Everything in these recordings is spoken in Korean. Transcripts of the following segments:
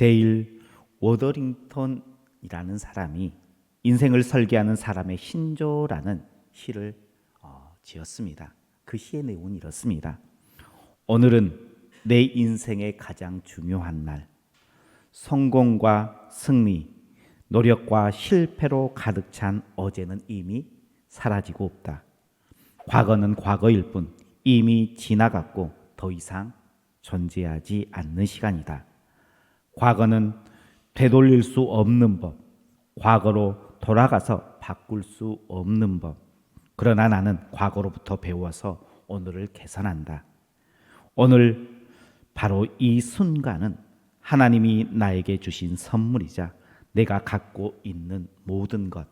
데일 워더링턴이라는 사람이 인생을 설계하는 사람의 신조라는 시를 지었습니다. 그 시의 내용은 이렇습니다. 오늘은 내 인생의 가장 중요한 날. 성공과 승리, 노력과 실패로 가득 찬 어제는 이미 사라지고 없다. 과거는 과거일 뿐 이미 지나갔고 더 이상 존재하지 않는 시간이다. 과거는 되돌릴 수 없는 법, 과거로 돌아가서 바꿀 수 없는 법. 그러나 나는 과거로부터 배워서 오늘을 개선한다. 오늘 바로 이 순간은 하나님이 나에게 주신 선물이자 내가 갖고 있는 모든 것,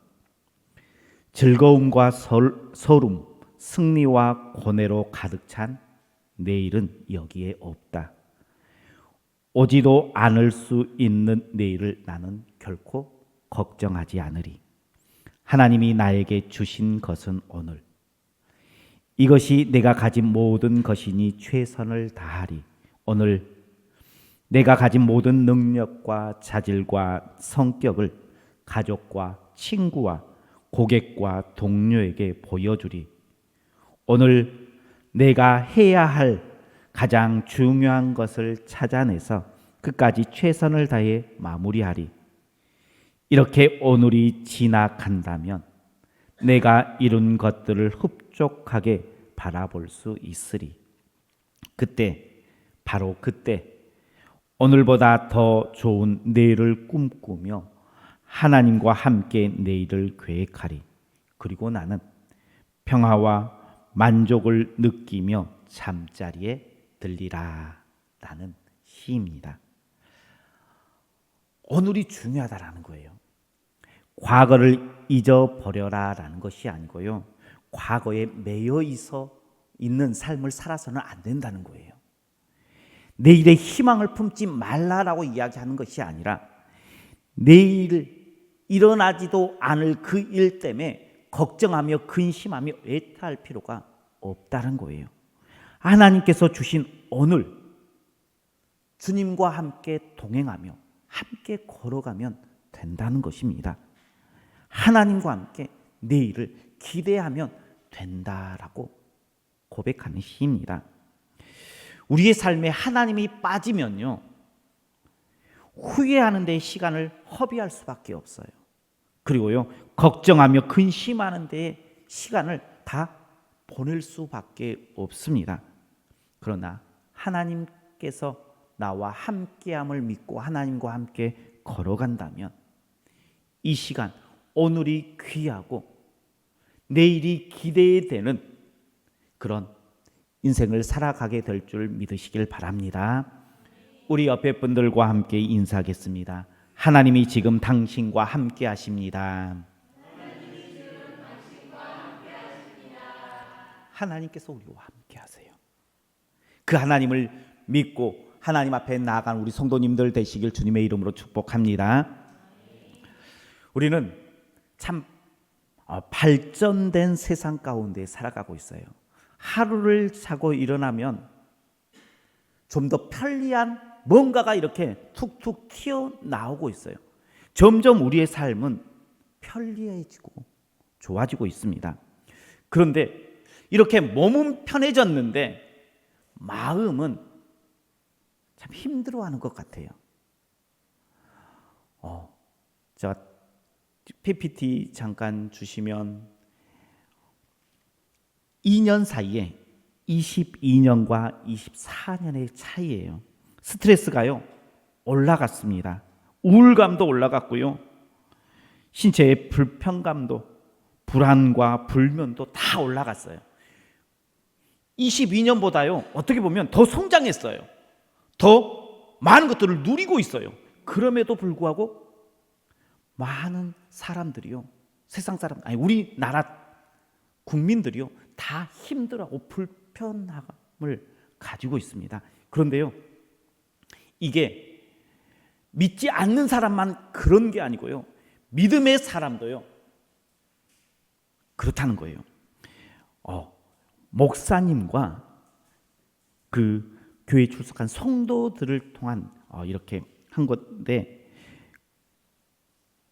즐거움과 서름, 승리와 고뇌로 가득 찬 내일은 여기에 없다. 오지도 않을 수 있는 내일을 나는 결코 걱정하지 않으리. 하나님이 나에게 주신 것은 오늘. 이것이 내가 가진 모든 것이니 최선을 다하리. 오늘 내가 가진 모든 능력과 자질과 성격을 가족과 친구와 고객과 동료에게 보여주리. 오늘 내가 해야 할 가장 중요한 것을 찾아내서 끝까지 최선을 다해 마무리하리. 이렇게 오늘이 지나간다면 내가 이룬 것들을 흡족하게 바라볼 수 있으리. 그때, 바로 그때 오늘보다 더 좋은 내일을 꿈꾸며 하나님과 함께 내일을 계획하리. 그리고 나는 평화와 만족을 느끼며 잠자리에 들리라. 라는 시입니다. 오늘이 중요하다라는 거예요. 과거를 잊어버려라 라는 것이 아니고요. 과거에 매여 있는 삶을 살아서는 안 된다는 거예요. 내일의 희망을 품지 말라라고 이야기하는 것이 아니라 내일 일어나지도 않을 그 일 때문에 걱정하며 근심하며 애타할 필요가 없다는 거예요. 하나님께서 주신 오늘 주님과 함께 동행하며 함께 걸어가면 된다는 것입니다. 하나님과 함께 내일을 기대하면 된다라고 고백하는 시입니다. 우리의 삶에 하나님이 빠지면요, 후회하는 데 시간을 허비할 수밖에 없어요. 그리고요, 걱정하며 근심하는 데 시간을 다 보낼 수밖에 없습니다. 그러나 하나님께서 나와 함께함을 믿고 하나님과 함께 걸어간다면 이 시간, 오늘이 귀하고 내일이 기대되는 그런 인생을 살아가게 될 줄 믿으시길 바랍니다. 우리 옆에 분들과 함께 인사하겠습니다. 하나님이 지금 당신과 함께 하십니다. 하나님께서 우리와 함께 하세요. 그 하나님을 믿고 하나님 앞에 나아간 우리 성도님들 되시길 주님의 이름으로 축복합니다. 우리는 참 발전된 세상 가운데 살아가고 있어요. 하루를 자고 일어나면 좀 더 편리한 뭔가가 이렇게 툭툭 튀어나오고 있어요. 점점 우리의 삶은 편리해지고 좋아지고 있습니다. 그런데 이렇게 몸은 편해졌는데 마음은 참 힘들어하는 것 같아요. 제가 PPT 잠깐 주시면 2년 사이에 22년과 24년의 차이예요. 스트레스가요 올라갔습니다. 우울감도 올라갔고요. 신체의 불편감도, 불안과 불면도 다 올라갔어요. 22년보다요 어떻게 보면 더 성장했어요. 더 많은 것들을 누리고 있어요. 그럼에도 불구하고 많은 사람들이요, 세상 사람, 아니 우리나라 국민들이요 다 힘들어하고 불편함을 가지고 있습니다. 그런데요, 이게 믿지 않는 사람만 그런 게 아니고요, 믿음의 사람도요 그렇다는 거예요. 목사님과 그 교회 출석한 성도들을 통한 이렇게 한 건데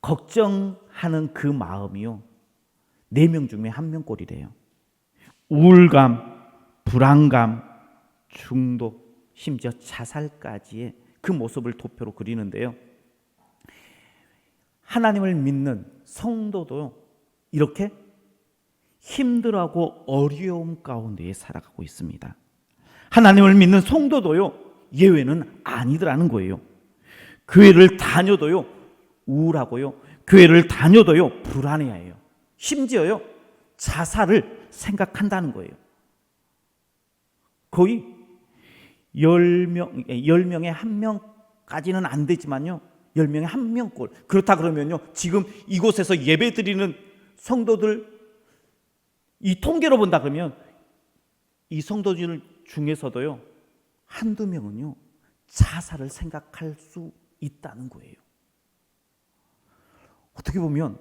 걱정하는 그 마음이요 4명 중에 1명 꼴이래요. 우울감, 불안감, 중독, 심지어 자살까지의 그 모습을 도표로 그리는데요. 하나님을 믿는 성도도 이렇게 힘들어하고 어려움 가운데에 살아가고 있습니다. 하나님을 믿는 성도도요 예외는 아니더라는 거예요. 교회를 다녀도요 우울하고요, 교회를 다녀도요 불안해해요. 심지어요 자살을 생각한다는 거예요. 거의 10명에 1명까지는 안 되지만요 10명에 1명꼴. 그렇다 그러면요 지금 이곳에서 예배 드리는 성도들 이 통계로 본다 그러면 이 성도들 중에서도요 한두 명은요 자살을 생각할 수 있다는 거예요. 어떻게 보면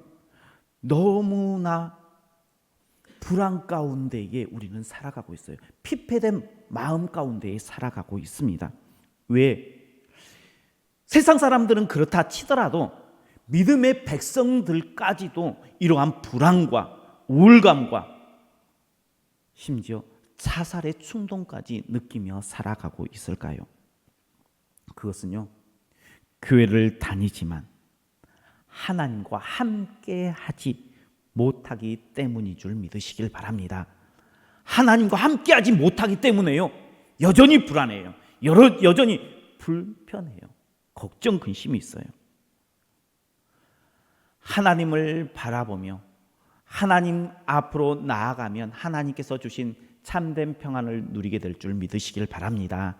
너무나 불안 가운데에 우리는 살아가고 있어요. 피폐된 마음 가운데에 살아가고 있습니다. 왜? 세상 사람들은 그렇다 치더라도 믿음의 백성들까지도 이러한 불안과 우울감과 심지어 자살의 충동까지 느끼며 살아가고 있을까요? 그것은요 교회를 다니지만 하나님과 함께 하지 못하기 때문인 줄 믿으시길 바랍니다. 하나님과 함께 하지 못하기 때문에요 여전히 불안해요. 여전히 불편해요. 걱정, 근심이 있어요. 하나님을 바라보며 하나님 앞으로 나아가면 하나님께서 주신 참된 평안을 누리게 될 줄 믿으시길 바랍니다.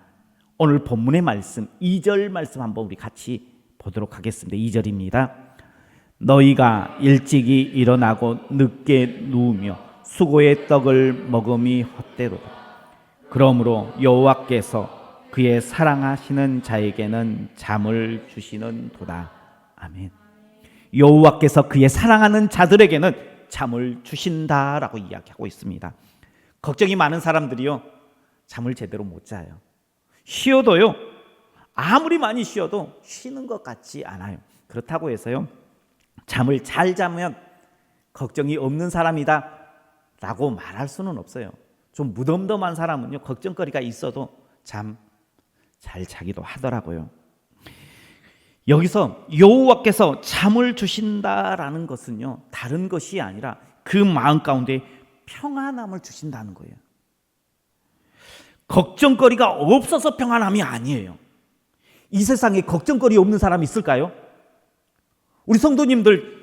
오늘 본문의 말씀 2절 말씀 한번 우리 같이 보도록 하겠습니다. 2절입니다. 너희가 일찍이 일어나고 늦게 누우며 수고의 떡을 먹음이 헛되도다. 그러므로 여호와께서 그의 사랑하시는 자에게는 잠을 주시는 도다. 아멘. 여호와께서 그의 사랑하는 자들에게는 잠을 주신다라고 이야기하고 있습니다. 걱정이 많은 사람들이요 잠을 제대로 못 자요. 쉬어도요 아무리 많이 쉬어도 쉬는 것 같지 않아요. 그렇다고 해서요 잠을 잘 자면 걱정이 없는 사람이다 라고 말할 수는 없어요. 좀 무덤덤한 사람은요 걱정거리가 있어도 잠 잘 자기도 하더라고요. 여기서 여호와께서 잠을 주신다라는 것은요 다른 것이 아니라 그 마음 가운데 평안함을 주신다는 거예요. 걱정거리가 없어서 평안함이 아니에요. 이 세상에 걱정거리 없는 사람이 있을까요? 우리 성도님들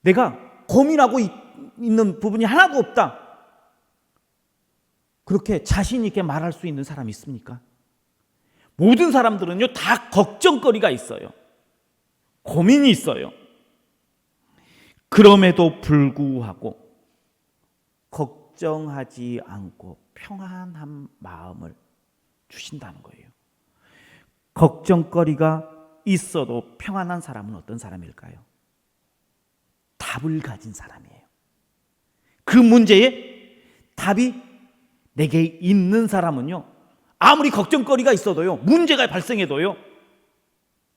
내가 고민하고 있는 부분이 하나도 없다 그렇게 자신 있게 말할 수 있는 사람이 있습니까? 모든 사람들은요 다 걱정거리가 있어요. 고민이 있어요. 그럼에도 불구하고 걱정하지 않고 평안한 마음을 주신다는 거예요. 걱정거리가 있어도 평안한 사람은 어떤 사람일까요? 답을 가진 사람이에요. 그 문제에 답이 내게 있는 사람은요 아무리 걱정거리가 있어도요 문제가 발생해도요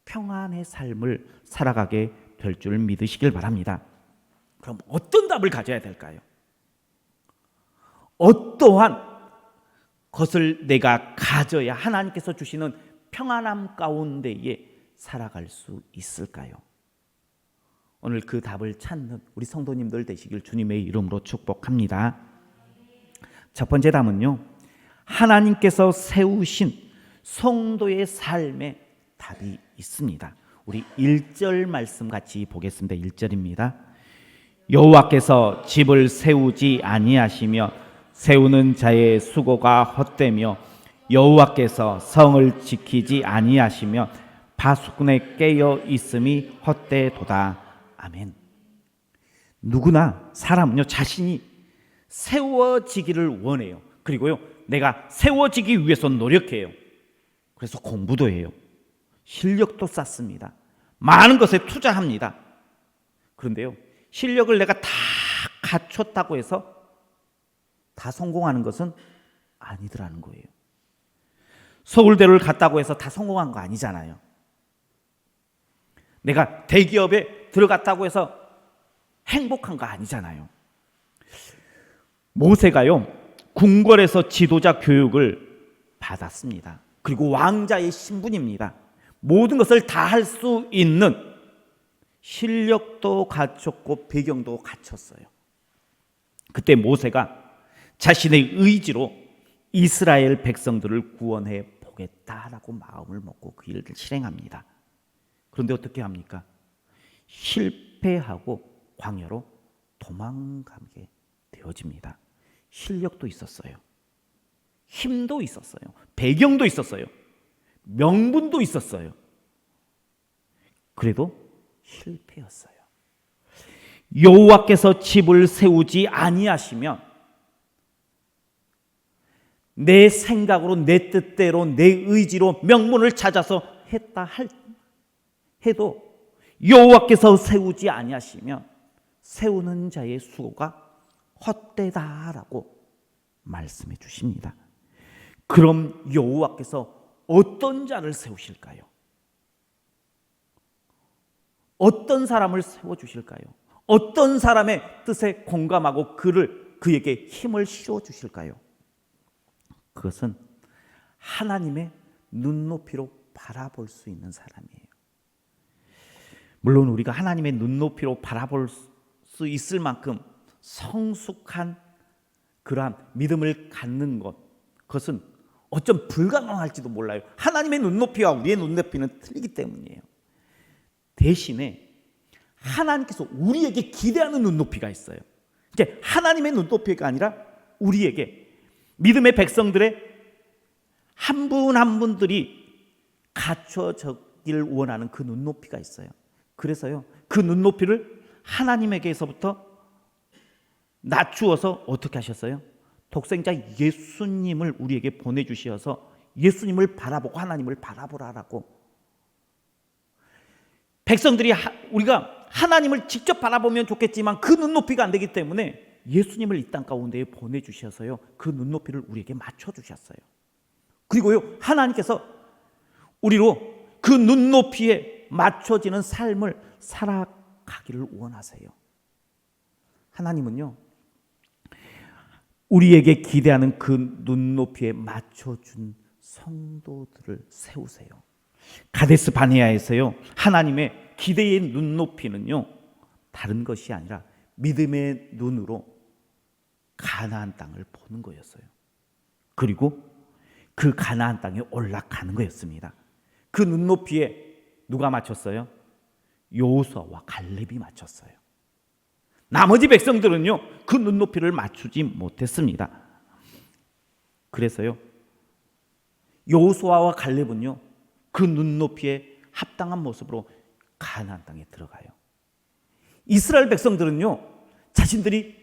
평안의 삶을 살아가게 될 줄 믿으시길 바랍니다. 그럼 어떤 답을 가져야 될까요? 어떠한 것을 내가 가져야 하나님께서 주시는 평안함 가운데에 살아갈 수 있을까요? 오늘 그 답을 찾는 우리 성도님들 되시길 주님의 이름으로 축복합니다. 첫 번째 답은요 하나님께서 세우신 성도의 삶에 답이 있습니다. 우리 1절 말씀 같이 보겠습니다. 1절입니다. 여호와께서 집을 세우지 아니하시며 세우는 자의 수고가 헛되며 여호와께서 성을 지키지 아니하시며 파수꾼에 깨어 있음이 헛되도다. 아멘. 누구나 사람은요 자신이 세워지기를 원해요. 그리고요 내가 세워지기 위해서 노력해요. 그래서 공부도 해요. 실력도 쌓습니다. 많은 것에 투자합니다. 그런데요 실력을 내가 다 갖췄다고 해서 다 성공하는 것은 아니더라는 거예요. 서울대를 갔다고 해서 다 성공한 거 아니잖아요. 내가 대기업에 들어갔다고 해서 행복한 거 아니잖아요. 모세가요, 궁궐에서 지도자 교육을 받았습니다. 그리고 왕자의 신분입니다. 모든 것을 다 할 수 있는 실력도 갖췄고 배경도 갖췄어요. 그때 모세가 자신의 의지로 이스라엘 백성들을 구원해 보겠다라고 마음을 먹고 그 일을 실행합니다. 그런데 어떻게 합니까? 실패하고 광야로 도망가게 되어집니다. 실력도 있었어요. 힘도 있었어요. 배경도 있었어요. 명분도 있었어요. 그래도 실패였어요. 여호와께서 집을 세우지 아니하시면 내 생각으로, 내 뜻대로, 내 의지로 명분을 찾아서 했다 해도 여호와께서 세우지 아니하시면 세우는 자의 수고가 헛되다라고 말씀해 주십니다. 그럼 여호와께서 어떤 자를 세우실까요? 어떤 사람을 세워주실까요? 어떤 사람의 뜻에 공감하고 그에게 힘을 실어주실까요? 그것은 하나님의 눈높이로 바라볼 수 있는 사람이에요. 물론 우리가 하나님의 눈높이로 바라볼 수 있을 만큼 성숙한 그러한 믿음을 갖는 그것은 어쩜 불가능할지도 몰라요. 하나님의 눈높이와 우리의 눈높이는 틀리기 때문이에요. 대신에 하나님께서 우리에게 기대하는 눈높이가 있어요. 이제 하나님의 눈높이가 아니라 우리에게 믿음의 백성들의 한 분 한 분들이 갖춰지길 원하는 그 눈높이가 있어요. 그래서요, 그 눈높이를 하나님에게서부터 낮추어서 어떻게 하셨어요? 독생자 예수님을 우리에게 보내주셔서 예수님을 바라보고 하나님을 바라보라라고. 백성들이 우리가 하나님을 직접 바라보면 좋겠지만 그 눈높이가 안 되기 때문에 예수님을 이 땅 가운데에 보내주셔서요, 그 눈높이를 우리에게 맞춰주셨어요. 그리고요, 하나님께서 우리로 그 눈높이에 맞춰지는 삶을 살아가기를 원하세요. 하나님은요, 우리에게 기대하는 그 눈높이에 맞춰준 성도들을 세우세요. 가데스 바네아에서요, 하나님의 기대의 눈높이는요, 다른 것이 아니라 믿음의 눈으로 가나안 땅을 보는 거였어요. 그리고 그 가나안 땅에 올라가는 거였습니다. 그 눈높이에 누가 맞췄어요? 여호수아와 갈렙이 맞췄어요. 나머지 백성들은요, 그 눈높이를 맞추지 못했습니다. 그래서요, 여호수아와 갈렙은요, 그 눈높이에 합당한 모습으로 가나안 땅에 들어가요. 이스라엘 백성들은요, 자신들이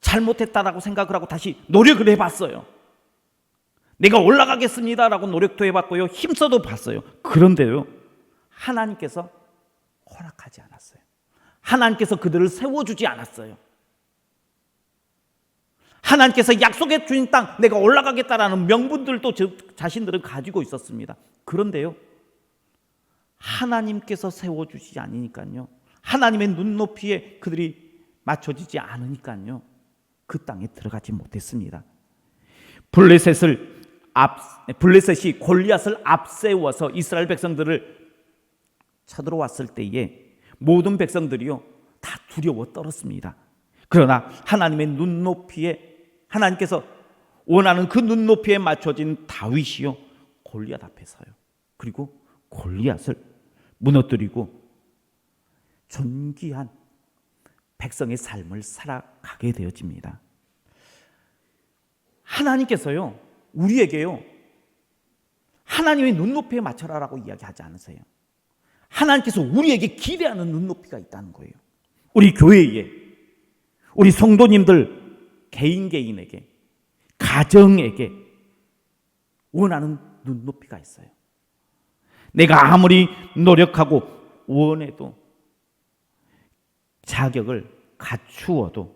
잘못했다라고 생각을 하고 다시 노력을 해봤어요. 내가 올라가겠습니다라고 노력도 해봤고요, 힘써도 봤어요. 그런데요, 하나님께서 허락하지 않았어요. 하나님께서 그들을 세워주지 않았어요. 하나님께서 약속해 주신 땅, 내가 올라가겠다라는 명분들도 자신들은 가지고 있었습니다. 그런데요, 하나님께서 세워주지 않으니까요, 하나님의 눈높이에 그들이 맞춰지지 않으니까요, 그 땅에 들어가지 못했습니다. 블레셋이 골리앗을 앞세워서 이스라엘 백성들을 쳐들어왔을 때에 모든 백성들이요, 다 두려워 떨었습니다. 그러나 하나님의 눈높이에, 하나님께서 원하는 그 눈높이에 맞춰진 다윗이요, 골리앗 앞에 서요. 그리고 골리앗을 무너뜨리고 존귀한 백성의 삶을 살아가게 되어집니다. 하나님께서요, 우리에게요, 하나님의 눈높이에 맞춰라라고 이야기하지 않으세요. 하나님께서 우리에게 기대하는 눈높이가 있다는 거예요. 우리 교회에, 우리 성도님들 개인에게, 가정에게 원하는 눈높이가 있어요. 내가 아무리 노력하고 원해도, 자격을 갖추어도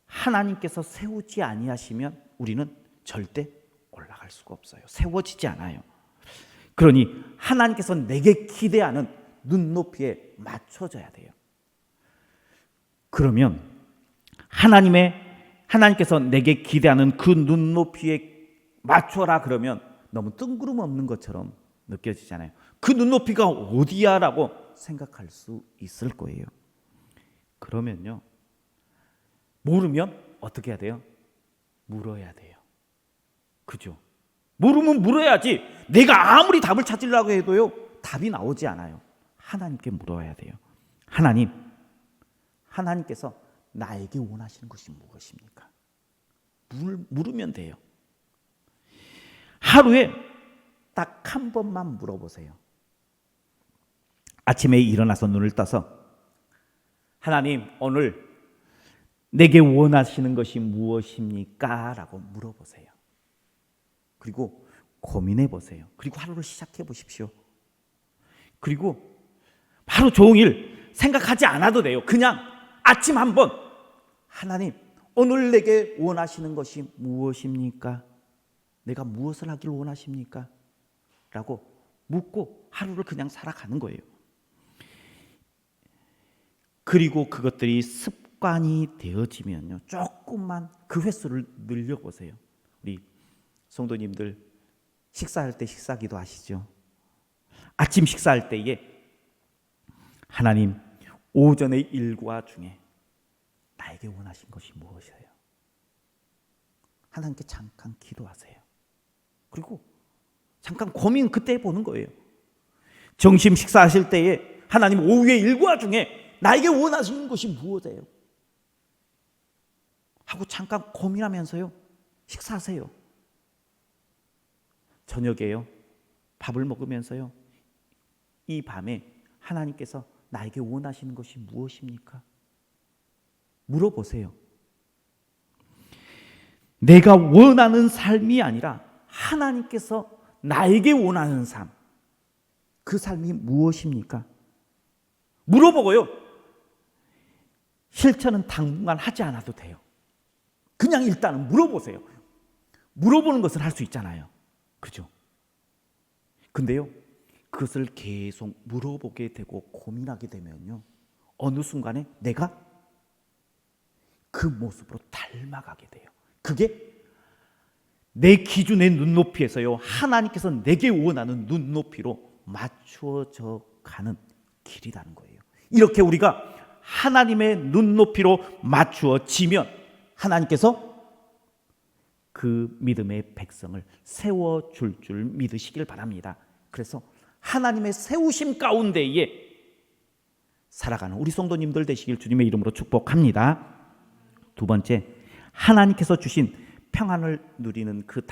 하나님께서 세우지 아니하시면 우리는 절대 올라갈 수가 없어요. 세워지지 않아요. 그러니 하나님께서 내게 기대하는 눈높이에 맞춰져야 돼요. 그러면 하나님께서 내게 기대하는 그 눈높이에 맞춰라 그러면 너무 뜬구름 없는 것처럼 느껴지잖아요. 그 눈높이가 어디야? 라고 생각할 수 있을 거예요. 그러면요, 모르면 어떻게 해야 돼요? 물어야 돼요. 그죠? 모르면 물어야지. 내가 아무리 답을 찾으려고 해도요, 답이 나오지 않아요. 하나님께 물어야 돼요. 하나님께서 나에게 원하시는 것이 무엇입니까? 물으면 돼요. 하루에 딱 한 번만 물어보세요. 아침에 일어나서 눈을 떠서 하나님, 오늘 내게 원하시는 것이 무엇입니까? 라고 물어보세요. 그리고 고민해 보세요. 그리고 하루를 시작해 보십시오. 그리고 하루 종일 생각하지 않아도 돼요. 그냥 아침 한번 하나님, 오늘 내게 원하시는 것이 무엇입니까? 내가 무엇을 하길 원하십니까? 라고 묻고 하루를 그냥 살아가는 거예요. 그리고 그것들이 습관이 되어지면요, 조금만 그 횟수를 늘려보세요. 우리 성도님들 식사할 때 식사기도 하시죠? 아침 식사할 때에 하나님, 오전의 일과 중에 나에게 원하신 것이 무엇이에요? 하나님께 잠깐 기도하세요. 그리고 잠깐 고민 그때 보는 거예요. 점심 식사하실 때에 하나님, 오후의 일과 중에 나에게 원하시는 것이 무엇이에요? 하고 잠깐 고민하면서요, 식사하세요. 저녁에요, 밥을 먹으면서요, 이 밤에 하나님께서 나에게 원하시는 것이 무엇입니까? 물어보세요. 내가 원하는 삶이 아니라 하나님께서 나에게 원하는 삶, 그 삶이 무엇입니까? 물어보고요, 실천은 당분간 하지 않아도 돼요. 그냥 일단은 물어보세요. 물어보는 것을 할 수 있잖아요. 그죠? 근데요, 그것을 계속 물어보게 되고 고민하게 되면요, 어느 순간에 내가 그 모습으로 닮아가게 돼요. 그게 내 기준의 눈높이에서요, 하나님께서 내게 원하는 눈높이로 맞추어져 가는 길이라는 거예요. 이렇게 우리가 하나님의 눈높이로 맞추어지면 하나님께서 그 믿음의 백성을 세워줄 줄 믿으시길 바랍니다. 그래서 하나님의 세우심 가운데에 살아가는 우리 성도님들 되시길 주님의 이름으로 축복합니다. 두 번째, 하나님께서 주신 평안을 누리는 그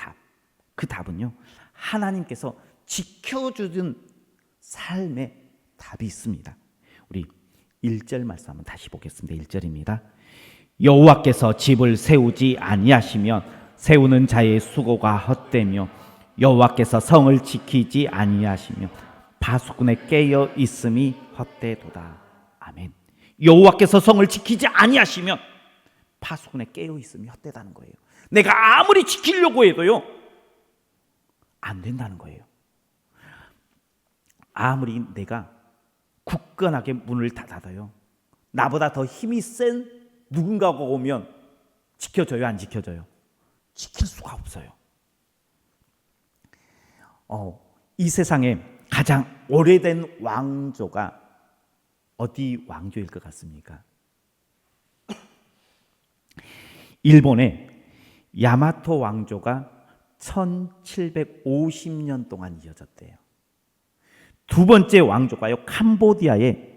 답은요, 하나님께서 지켜주는 삶의 답이 있습니다. 우리 1절 말씀 한번 다시 보겠습니다. 1절입니다. 여호와께서 집을 세우지 아니하시면 세우는 자의 수고가 헛되며 여호와께서 성을 지키지 아니하시면 파수꾼의 깨어 있음이 헛되도다. 아멘. 여호와께서 성을 지키지 아니하시면 파수꾼의 깨어 있음이 헛되다는 거예요. 내가 아무리 지키려고 해도요, 안 된다는 거예요. 아무리 내가 굳건하게 문을 닫아도요, 나보다 더 힘이 센 누군가가 오면 지켜줘요, 안 지켜줘요? 지킬 수가 없어요. 이 세상에 가장 오래된 왕조가 어디 왕조일 것 같습니까? 일본의 야마토 왕조가 1750년 동안 이어졌대요. 두 번째 왕조가요, 캄보디아의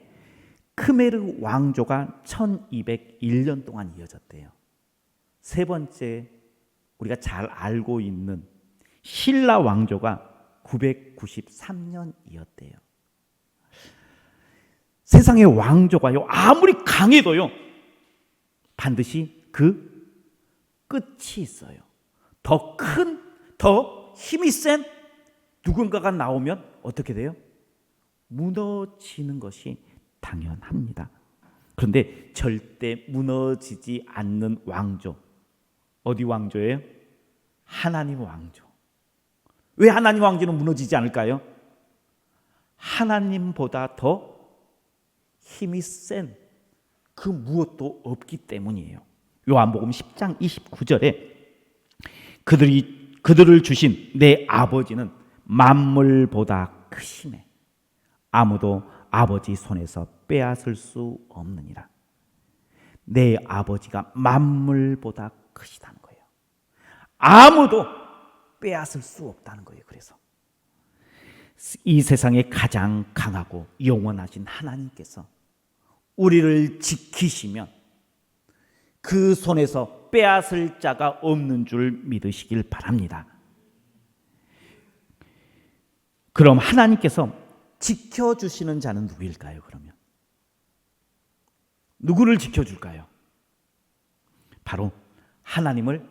크메르 왕조가 1201년 동안 이어졌대요. 세 번째, 우리가 잘 알고 있는 신라 왕조가 993년이었대요. 세상의 왕조가요, 아무리 강해도요, 반드시 그 끝이 있어요. 더 큰, 더 힘이 센 누군가가 나오면 어떻게 돼요? 무너지는 것이 당연합니다. 그런데 절대 무너지지 않는 왕조, 어디 왕조예요? 하나님 왕조. 왜 하나님 왕조는 무너지지 않을까요? 하나님보다 더 힘이 센 그 무엇도 없기 때문이에요. 요한복음 10장 29절에 그들을 주신 내 아버지는 만물보다 크시네. 아무도 아버지 손에서 빼앗을 수 없느니라. 내 아버지가 만물보다 크시다는 거예요. 아무도 빼앗을 수 없다는 거예요. 그래서 이 세상에 가장 강하고 영원하신 하나님께서 우리를 지키시면 그 손에서 빼앗을 자가 없는 줄 믿으시길 바랍니다. 그럼 하나님께서 지켜주시는 자는 누구일까요? 그러면 누구를 지켜줄까요? 바로 하나님을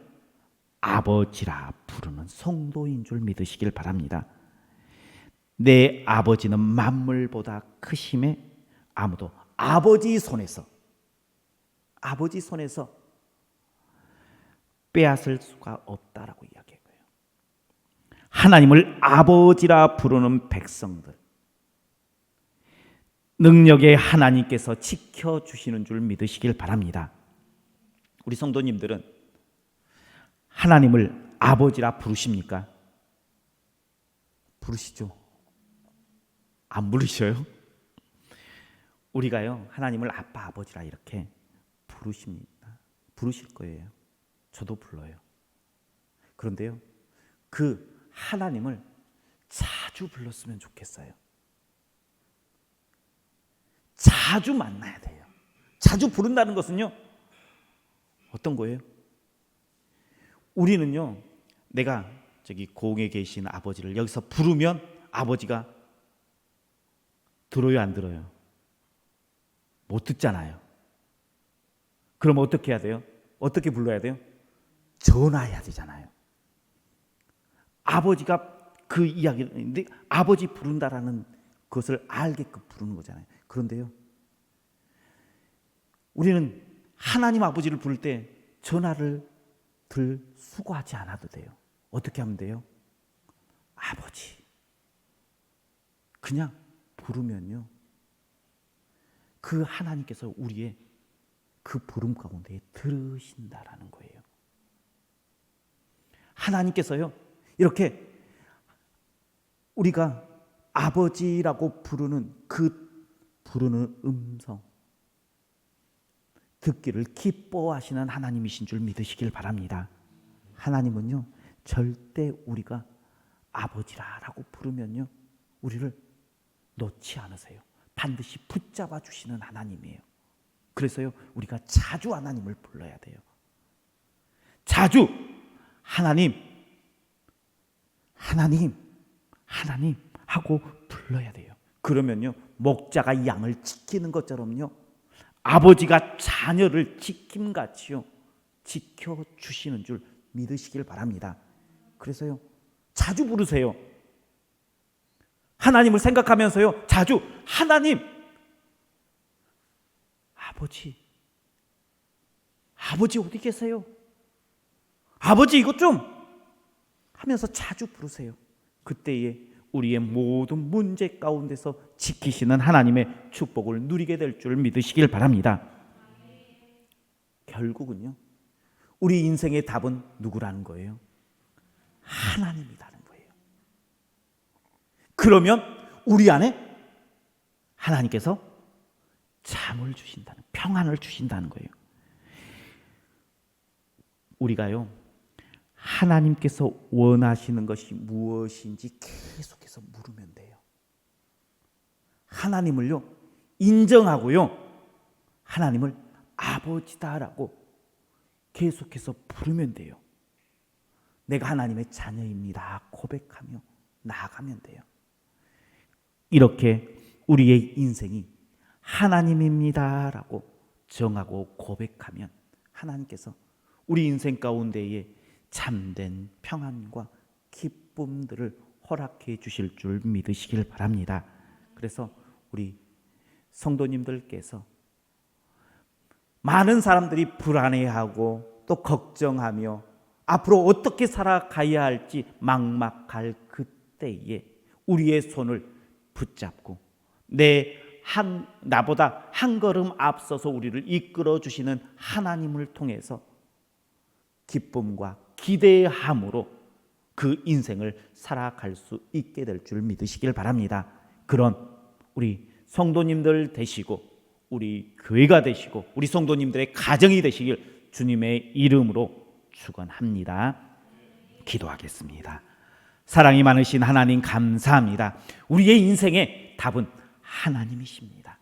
아버지라 부르는 성도인 줄 믿으시길 바랍니다. 내 아버지는 만물보다 크심에 아무도 아버지 손에서 빼앗을 수가 없다라고 이야기해요. 하나님을 아버지라 부르는 백성들, 능력의 하나님께서 지켜주시는 줄 믿으시길 바랍니다. 우리 성도님들은 하나님을 아버지라 부르십니까? 부르시죠? 안 부르셔요? 우리가요, 하나님을 아빠, 아버지라 이렇게 부르십니다. 부르실 거예요. 저도 불러요. 그런데요, 그 하나님을 자주 불렀으면 좋겠어요. 자주 만나야 돼요. 자주 부른다는 것은요, 어떤 거예요? 우리는요, 내가 저기 고흥에 계신 아버지를 여기서 부르면 아버지가 들어요, 안 들어요? 못 듣잖아요. 그럼 어떻게 해야 돼요? 어떻게 불러야 돼요? 전화해야 되잖아요. 아버지가 그 이야기를, 아버지 부른다라는 것을 알게끔 부르는 거잖아요. 그런데요, 우리는 하나님 아버지를 부를 때 전화를 들 수고하지 않아도 돼요. 어떻게 하면 돼요? 아버지. 그냥 부르면요, 그 하나님께서 우리의 그 부름 가운데 들으신다라는 거예요. 하나님께서요, 이렇게 우리가 아버지라고 부르는 그 부르는 음성 듣기를 기뻐하시는 하나님이신 줄 믿으시길 바랍니다. 하나님은요, 절대 우리가 아버지라고 부르면요, 우리를 놓지 않으세요. 반드시 붙잡아 주시는 하나님이에요. 그래서요, 우리가 자주 하나님을 불러야 돼요. 자주 하나님 하고 불러야 돼요. 그러면요, 목자가 양을 지키는 것처럼요, 아버지가 자녀를 지킴같이요 지켜주시는 줄 믿으시길 바랍니다. 그래서요, 자주 부르세요. 하나님을 생각하면서요, 자주 하나님, 아버지 어디 계세요? 아버지 이것 좀 하면서 자주 부르세요. 그때에 우리의 모든 문제 가운데서 지키시는 하나님의 축복을 누리게 될 줄 믿으시길 바랍니다. 결국은요, 우리 인생의 답은 누구라는 거예요? 하나님이라는 거예요. 그러면 우리 안에 하나님께서 잠을 주신다는, 평안을 주신다는 거예요. 우리가요, 하나님께서 원하시는 것이 무엇인지 계속해서 물으면 돼요. 하나님을요, 인정하고요, 하나님을 아버지다라고 계속해서 부르면 돼요. 내가 하나님의 자녀입니다 고백하며 나아가면 돼요. 이렇게 우리의 인생이 하나님입니다라고 정하고 고백하면 하나님께서 우리 인생 가운데에 참된 평안과 기쁨들을 허락해 주실 줄 믿으시길 바랍니다. 그래서 우리 성도님들께서 많은 사람들이 불안해하고 또 걱정하며 앞으로 어떻게 살아가야 할지 막막할 그때에 우리의 손을 붙잡고 나보다 한 걸음 앞서서 우리를 이끌어 주시는 하나님을 통해서 기쁨과 기대함으로 그 인생을 살아갈 수 있게 될 줄 믿으시길 바랍니다. 그런 우리 성도님들 되시고 우리 교회가 되시고 우리 성도님들의 가정이 되시길 주님의 이름으로 축원합니다. 기도하겠습니다. 사랑이 많으신 하나님 감사합니다. 우리의 인생의 답은 하나님이십니다.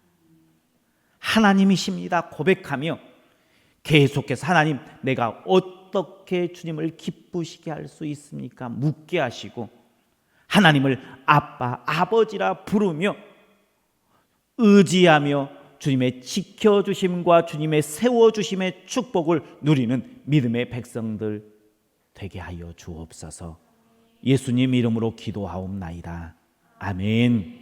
하나님이십니다 고백하며 계속해서 하나님 내가 어떻게 주님을 기쁘시게 할 수 있습니까? 묻게 하시고 하나님을 아빠, 아버지라 부르며 의지하며 주님의 지켜주심과 주님의 세워주심의 축복을 누리는 믿음의 백성들 되게 하여 주옵소서. 예수님 이름으로 기도하옵나이다. 아멘.